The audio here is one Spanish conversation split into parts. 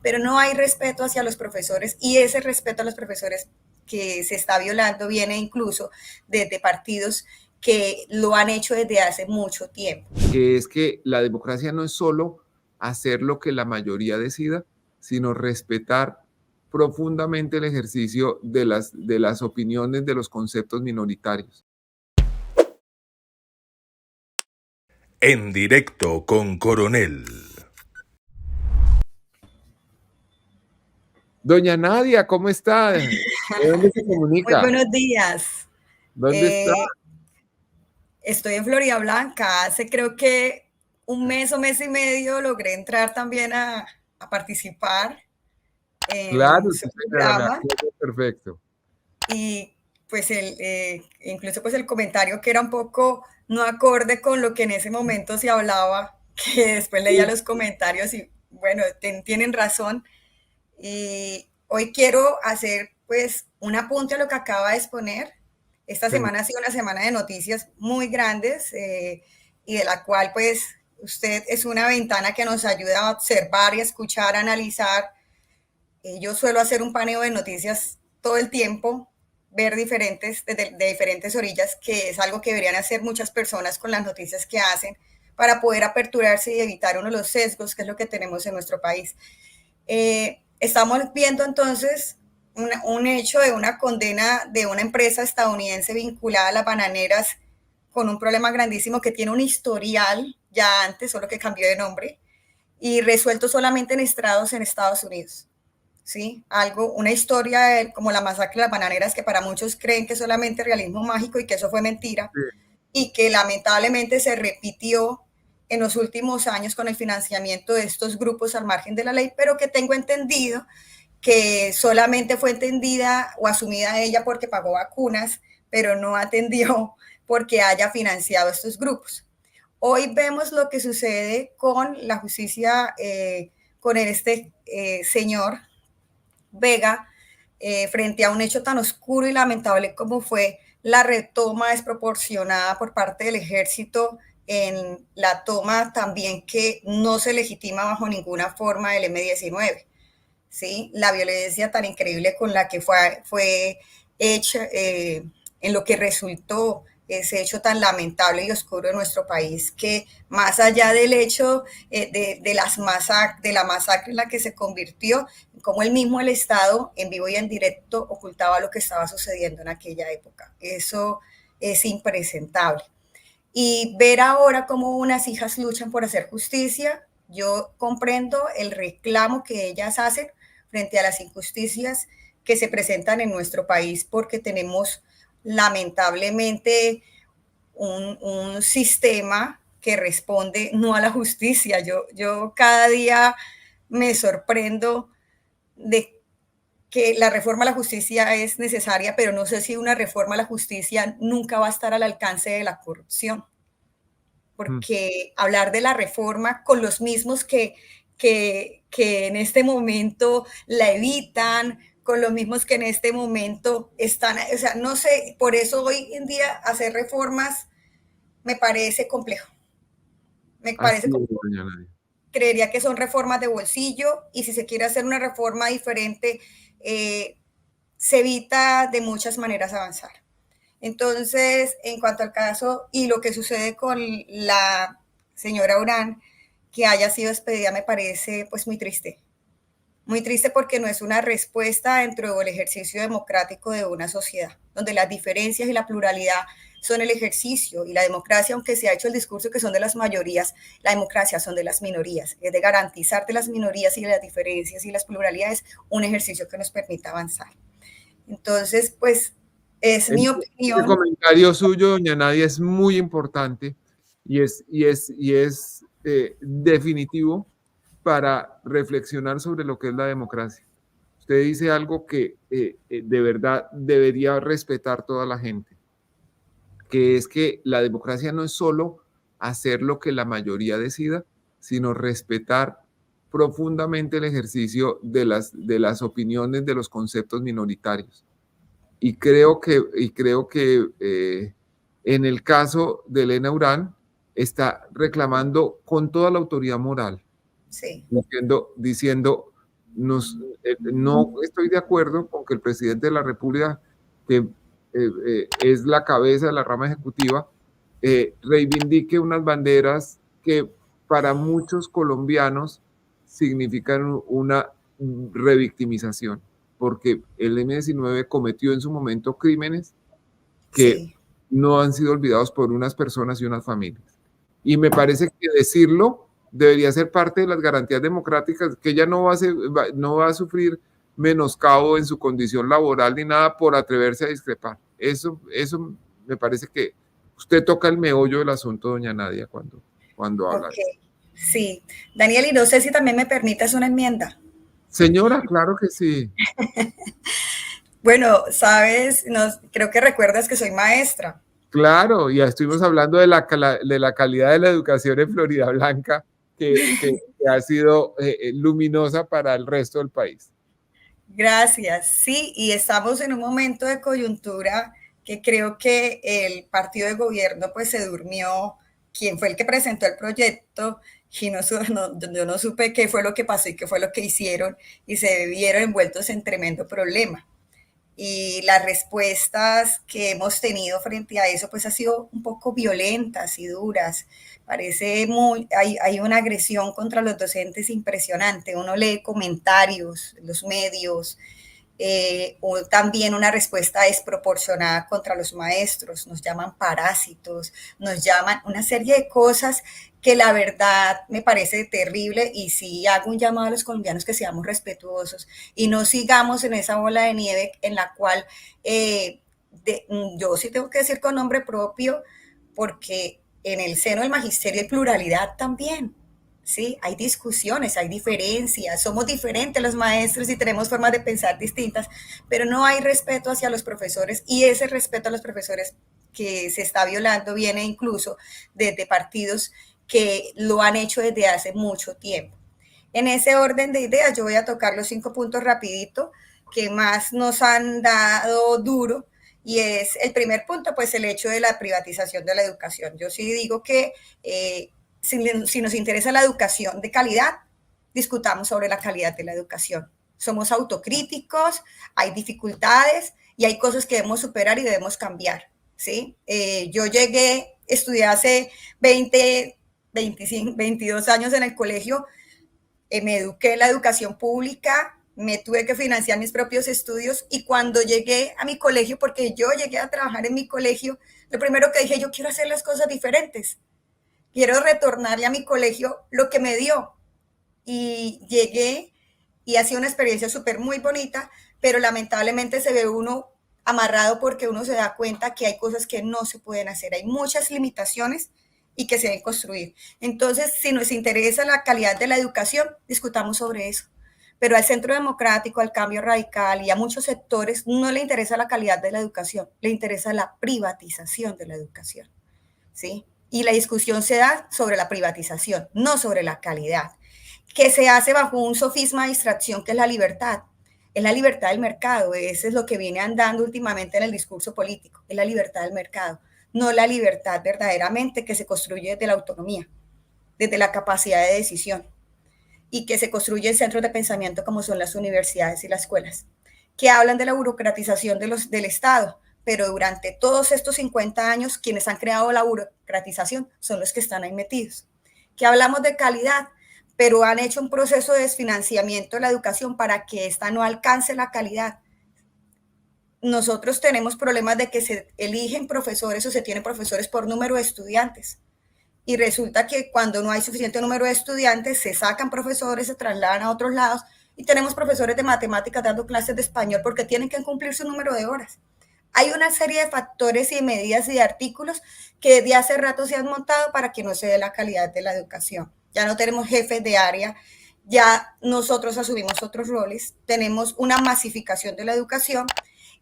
pero no hay respeto hacia los profesores, y ese respeto a los profesores que se está violando viene incluso desde partidos que lo han hecho desde hace mucho tiempo. Que es que la democracia no es solo hacer lo que la mayoría decida, sino respetar profundamente el ejercicio de las opiniones, de los conceptos minoritarios. En directo con Coronel. Doña Nadia, ¿cómo está? ¿De dónde se comunica? Muy buenos días. ¿Dónde está? Estoy en Florida Blanca. Hace creo que un mes o mes y medio logré entrar también a participar Claro, en su sí, señora, me programa. acuerdo perfecto. Y pues incluso pues el comentario que era un poco no acorde con lo que en ese momento se hablaba, que después leía los comentarios y bueno, tienen razón. Y hoy quiero hacer pues un apunte a lo que acaba de exponer. Esta semana ha sido una semana de noticias muy grandes y de la cual pues usted es una ventana que nos ayuda a observar y a escuchar, a analizar. Yo suelo hacer un paneo de noticias todo el tiempo, ver de diferentes orillas, que es algo que deberían hacer muchas personas con las noticias que hacen para poder aperturarse y evitar uno de los sesgos que es lo que tenemos en nuestro país. Estamos viendo entonces un hecho de una condena de una empresa estadounidense vinculada a las bananeras con un problema grandísimo que tiene un historial ya antes, solo que cambió de nombre, y resuelto solamente en estrados en Estados Unidos. ¿Sí? Una historia como la masacre de las bananeras, que para muchos creen que es solamente realismo mágico y que eso fue mentira, y que lamentablemente se repitió en los últimos años con el financiamiento de estos grupos al margen de la ley, pero que tengo entendido que solamente fue entendida o asumida ella porque pagó vacunas, pero no atendió porque haya financiado estos grupos. Hoy vemos lo que sucede con la justicia, con este señor Vega, frente a un hecho tan oscuro y lamentable como fue la retoma desproporcionada por parte del ejército en la toma también que no se legitima bajo ninguna forma del M-19. ¿Sí? La violencia tan increíble con la que fue hecha, en lo que resultó ese hecho tan lamentable y oscuro en nuestro país, que más allá del hecho de la masacre en la que se convirtió, como el Estado en vivo y en directo ocultaba lo que estaba sucediendo en aquella época. Eso es impresentable. Y ver ahora cómo unas hijas luchan por hacer justicia, yo comprendo el reclamo que ellas hacen frente a las injusticias que se presentan en nuestro país, porque tenemos lamentablemente un sistema que responde no a la justicia. Yo cada día me sorprendo de que la reforma a la justicia es necesaria, pero no sé si una reforma a la justicia nunca va a estar al alcance de la corrupción. Porque hablar de la reforma con los mismos que en este momento la evitan, con los mismos que en este momento están, o sea, no sé, por eso hoy en día hacer reformas me parece complejo. Me Así parece es, complejo. doña Nadia. Creería que son reformas de bolsillo y si se quiere hacer una reforma diferente, se evita de muchas maneras avanzar. Entonces, en cuanto al caso y lo que sucede con la señora Urán, que haya sido despedida, me parece pues muy triste. Muy triste porque no es una respuesta dentro del ejercicio democrático de una sociedad, donde las diferencias y la pluralidad son el ejercicio y la democracia, aunque se ha hecho el discurso que son de las mayorías, la democracia son de las minorías, es de garantizar de las minorías y de las diferencias y las pluralidades un ejercicio que nos permita avanzar. Entonces, pues es mi Este opinión. comentario suyo, doña Nadia, es muy importante y es definitivo para reflexionar sobre lo que es la democracia. Usted dice algo que de verdad debería respetar toda la gente, que es que la democracia no es solo hacer lo que la mayoría decida, sino respetar profundamente el ejercicio de las opiniones, de los conceptos minoritarios. Y creo que en el caso de Elena Urán está reclamando con toda la autoridad moral, Sí. diciendo no estoy de acuerdo con que el presidente de la República, que es la cabeza de la rama ejecutiva, reivindique unas banderas que para muchos colombianos significan una revictimización, porque el M-19 cometió en su momento crímenes que Sí. no han sido olvidados por unas personas y unas familias. Y me parece que decirlo debería ser parte de las garantías democráticas, que ella no va a sufrir menoscabo en su condición laboral ni nada por atreverse a discrepar. Eso me parece que usted toca el meollo del asunto, doña Nadia, cuando habla. Ok, sí. Daniel, y no sé si también me permites una enmienda. Señora, claro que sí. Bueno, sabes, creo que recuerdas que soy maestra. Claro, ya estuvimos hablando de la calidad de la educación en Florida Blanca, que ha sido luminosa para el resto del país. Gracias. Sí, y estamos en un momento de coyuntura que creo que el partido de gobierno pues se durmió. ¿Quién fue el que presentó el proyecto? Y yo no supe qué fue lo que pasó y qué fue lo que hicieron y se vieron envueltos en tremendo problema. Y las respuestas que hemos tenido frente a eso pues ha sido un poco violentas y duras. Hay una agresión contra los docentes impresionante. Uno lee comentarios, los medios, o también una respuesta desproporcionada contra los maestros, nos llaman parásitos, nos llaman una serie de cosas que la verdad me parece terrible, y sí hago un llamado a los colombianos que seamos respetuosos y no sigamos en esa bola de nieve en la cual yo sí tengo que decir con nombre propio, porque en el seno del magisterio hay pluralidad también. Sí, hay discusiones, hay diferencias, somos diferentes los maestros y tenemos formas de pensar distintas, pero no hay respeto hacia los profesores, y ese respeto a los profesores que se está violando viene incluso desde partidos que lo han hecho desde hace mucho tiempo. En ese orden de ideas, yo voy a tocar los 5 puntos rapidito que más nos han dado duro, y es el primer punto, pues el hecho de la privatización de la educación. Yo sí digo que si nos interesa la educación de calidad, discutamos sobre la calidad de la educación. Somos autocríticos, hay dificultades y hay cosas que debemos superar y debemos cambiar, ¿sí? Yo estudié hace 20, 25, 22 años en el colegio, me eduqué en la educación pública, me tuve que financiar mis propios estudios, y cuando llegué a mi colegio, porque yo llegué a trabajar en mi colegio, lo primero que dije, yo quiero hacer las cosas diferentes. Quiero retornarle a mi colegio lo que me dio. Y llegué y ha sido una experiencia súper muy bonita, pero lamentablemente se ve uno amarrado porque uno se da cuenta que hay cosas que no se pueden hacer. Hay muchas limitaciones y que se deben construir. Entonces, si nos interesa la calidad de la educación, discutamos sobre eso. Pero al Centro Democrático, al Cambio Radical y a muchos sectores no le interesa la calidad de la educación, le interesa la privatización de la educación, ¿sí? Y la discusión se da sobre la privatización, no sobre la calidad, que se hace bajo un sofisma de distracción que es la libertad. Es la libertad del mercado, eso es lo que viene andando últimamente en el discurso político, es la libertad del mercado, no la libertad verdaderamente que se construye desde la autonomía, desde la capacidad de decisión, y que se construye en centros de pensamiento como son las universidades y las escuelas, que hablan de la burocratización del Estado, pero durante todos estos 50 años quienes han creado la burocratización son los que están ahí metidos. Que hablamos de calidad, pero han hecho un proceso de desfinanciamiento de la educación para que ésta no alcance la calidad. Nosotros tenemos problemas de que se eligen profesores o se tienen profesores por número de estudiantes. Y resulta que cuando no hay suficiente número de estudiantes, se sacan profesores, se trasladan a otros lados, y tenemos profesores de matemáticas dando clases de español porque tienen que cumplir su número de horas. Hay una serie de factores y de medidas y de artículos que desde hace rato se han montado para que no se dé la calidad de la educación. Ya no tenemos jefes de área, ya nosotros asumimos otros roles, tenemos una masificación de la educación,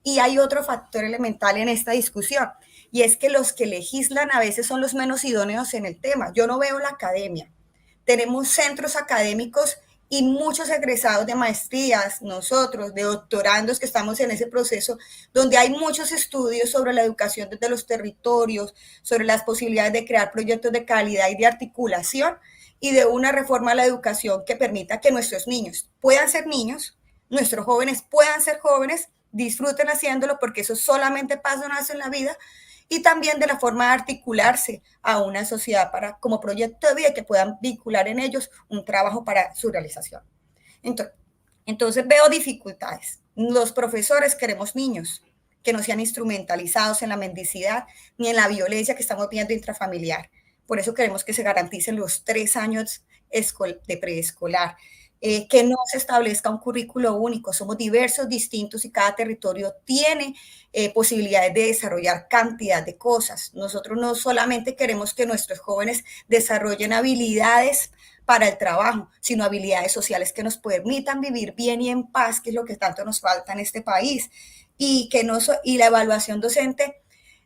y hay otro factor elemental en esta discusión, y es que los que legislan a veces son los menos idóneos en el tema. Yo no veo la academia. Tenemos centros académicos y muchos egresados de maestrías, nosotros, de doctorandos que estamos en ese proceso, donde hay muchos estudios sobre la educación desde los territorios, sobre las posibilidades de crear proyectos de calidad y de articulación, y de una reforma a la educación que permita que nuestros niños puedan ser niños, nuestros jóvenes puedan ser jóvenes, disfruten haciéndolo porque eso solamente pasa una vez en la vida, y también de la forma de articularse a una sociedad para, como proyecto de vida, que puedan vincular en ellos un trabajo para su realización. Entonces veo dificultades. Los profesores queremos niños que no sean instrumentalizados en la mendicidad ni en la violencia que estamos viendo intrafamiliar. Por eso queremos que se garanticen los 3 años de preescolar, que no se establezca un currículo único. Somos diversos, distintos y cada territorio tiene posibilidades de desarrollar cantidad de cosas. Nosotros no solamente queremos que nuestros jóvenes desarrollen habilidades para el trabajo, sino habilidades sociales que nos permitan vivir bien y en paz, que es lo que tanto nos falta en este país. Y la evaluación docente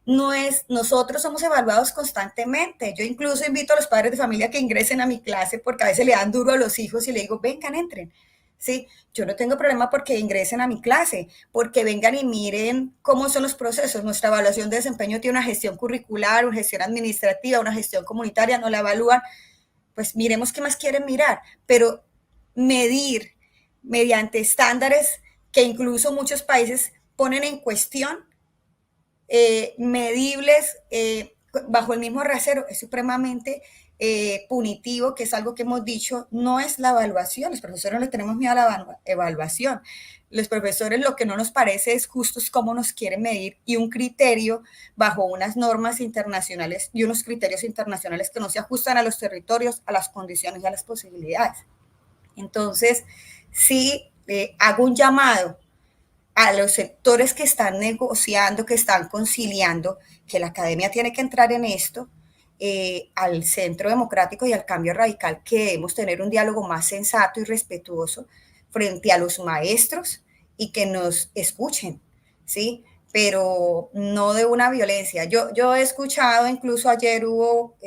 no es, nosotros somos evaluados constantemente. Yo incluso invito a los padres de familia que ingresen a mi clase porque a veces le dan duro a los hijos y le digo, vengan, entren. Sí, yo no tengo problema porque ingresen a mi clase, porque vengan y miren cómo son los procesos. Nuestra evaluación de desempeño tiene una gestión curricular, una gestión administrativa, una gestión comunitaria, no la evalúan. Pues miremos qué más quieren mirar, pero medir mediante estándares que incluso muchos países ponen en cuestión, medibles bajo el mismo rasero, es supremamente punitivo, que es algo que hemos dicho, no es la evaluación. Los profesores no le tenemos miedo a la evaluación. Los profesores lo que no nos parece es justo es cómo nos quieren medir, y un criterio bajo unas normas internacionales y unos criterios internacionales que no se ajustan a los territorios, a las condiciones y a las posibilidades. Entonces, sí, hago un llamado a los sectores que están negociando, que están conciliando, que la academia tiene que entrar en esto, al centro democrático y al cambio radical, que debemos tener un diálogo más sensato y respetuoso frente a los maestros y que nos escuchen, ¿sí? Pero no de una violencia. Yo he escuchado, incluso ayer hubo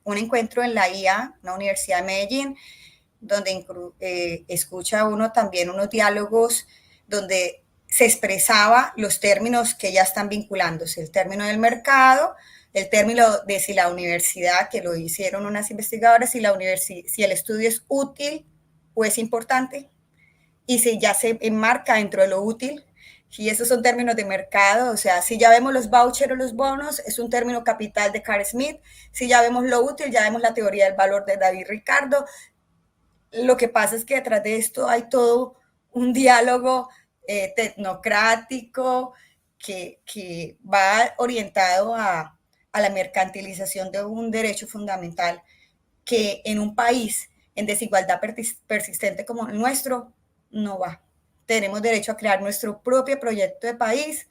un encuentro en la IA, una universidad de Medellín, donde escucha uno también unos diálogos donde se expresaba los términos que ya están vinculándose, el término del mercado, el término de si la universidad, que lo hicieron unas investigadoras, si el estudio es útil o es importante, y si ya se enmarca dentro de lo útil, y esos son términos de mercado. O sea, si ya vemos los vouchers o los bonos, es un término capital de Carl Smith. Si ya vemos lo útil, ya vemos la teoría del valor de David Ricardo. Lo que pasa es que detrás de esto hay todo un diálogo tecnocrático que va orientado a la mercantilización de un derecho fundamental, que en un país en desigualdad persistente como el nuestro no va. Tenemos derecho a crear nuestro propio proyecto de país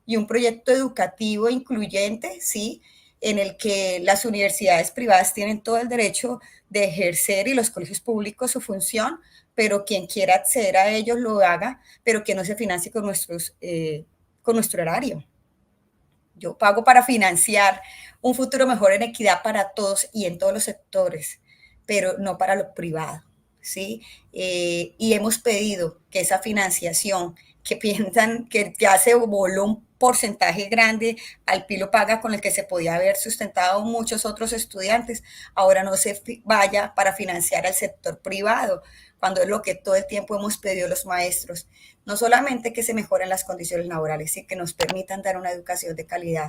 y un proyecto educativo incluyente, ¿sí?, en el que las universidades privadas tienen todo el derecho de ejercer, y los colegios públicos, su función, pero quien quiera acceder a ellos lo haga, pero que no se financie con nuestro erario. Yo pago para financiar un futuro mejor en equidad para todos y en todos los sectores, pero no para lo privado, ¿sí? Y hemos pedido que esa financiación, que piensan que ya se voló un porcentaje grande al pilo paga con el que se podía haber sustentado muchos otros estudiantes, ahora no se vaya para financiar al sector privado, cuando es lo que todo el tiempo hemos pedido los maestros. No solamente que se mejoren las condiciones laborales, sino que nos permitan dar una educación de calidad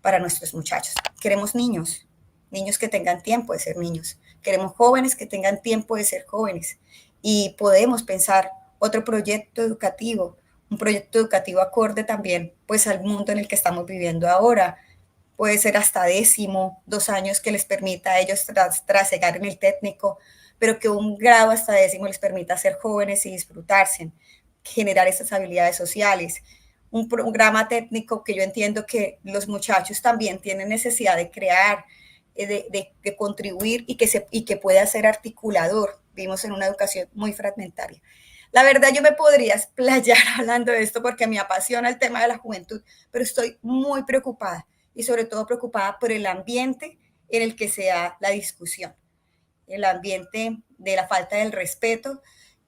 para nuestros muchachos. Queremos niños, niños que tengan tiempo de ser niños. Queremos jóvenes que tengan tiempo de ser jóvenes. Y podemos pensar otro proyecto educativo, un proyecto educativo acorde también pues al mundo en el que estamos viviendo ahora. Puede ser hasta 2 años que les permita a ellos trasegar en el técnico, pero que un grado hasta 10 les permita ser jóvenes y disfrutarse, generar esas habilidades sociales. Un programa técnico que yo entiendo que los muchachos también tienen necesidad de crear, de contribuir, y que pueda ser articulador. Vivimos en una educación muy fragmentaria. La verdad, yo me podría explayar hablando de esto porque me apasiona el tema de la juventud, pero estoy muy preocupada, y sobre todo preocupada por el ambiente en el que se da la discusión, el ambiente de la falta del respeto,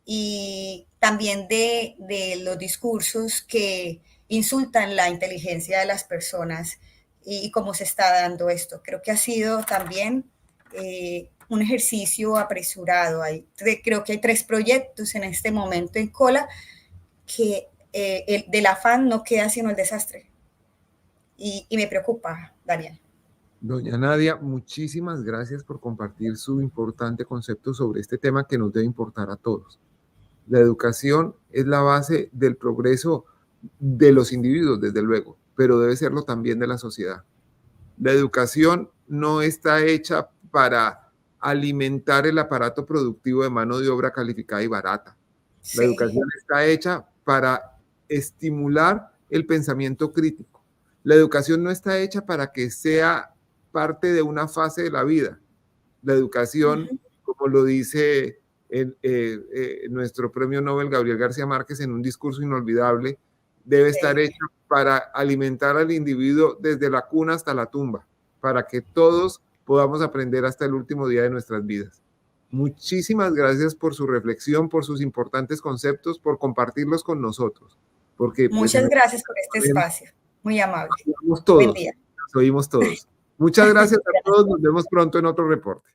y también de los discursos que insultan la inteligencia de las personas, y cómo se está dando esto. Creo que ha sido también un ejercicio apresurado. Creo que hay 3 proyectos en este momento en cola que del afán no queda sino el desastre. Y me preocupa, Daniel. Doña Nadia, muchísimas gracias por compartir su importante concepto sobre este tema que nos debe importar a todos. La educación es la base del progreso de los individuos, desde luego, pero debe serlo también de la sociedad. La educación no está hecha para alimentar el aparato productivo de mano de obra calificada y barata. La educación está hecha para estimular el pensamiento crítico. La educación no está hecha para que sea parte de una fase de la vida. La educación, como lo dice nuestro premio Nobel Gabriel García Márquez en un discurso inolvidable, debe estar hecha para alimentar al individuo desde la cuna hasta la tumba, para que todos podamos aprender hasta el último día de nuestras vidas. Muchísimas gracias por su reflexión, por sus importantes conceptos, por compartirlos con nosotros. Porque, muchas gracias por este espacio, muy amable. Todos, buen día. Nos oímos todos. Muchas gracias a todos, nos vemos pronto en otro reporte.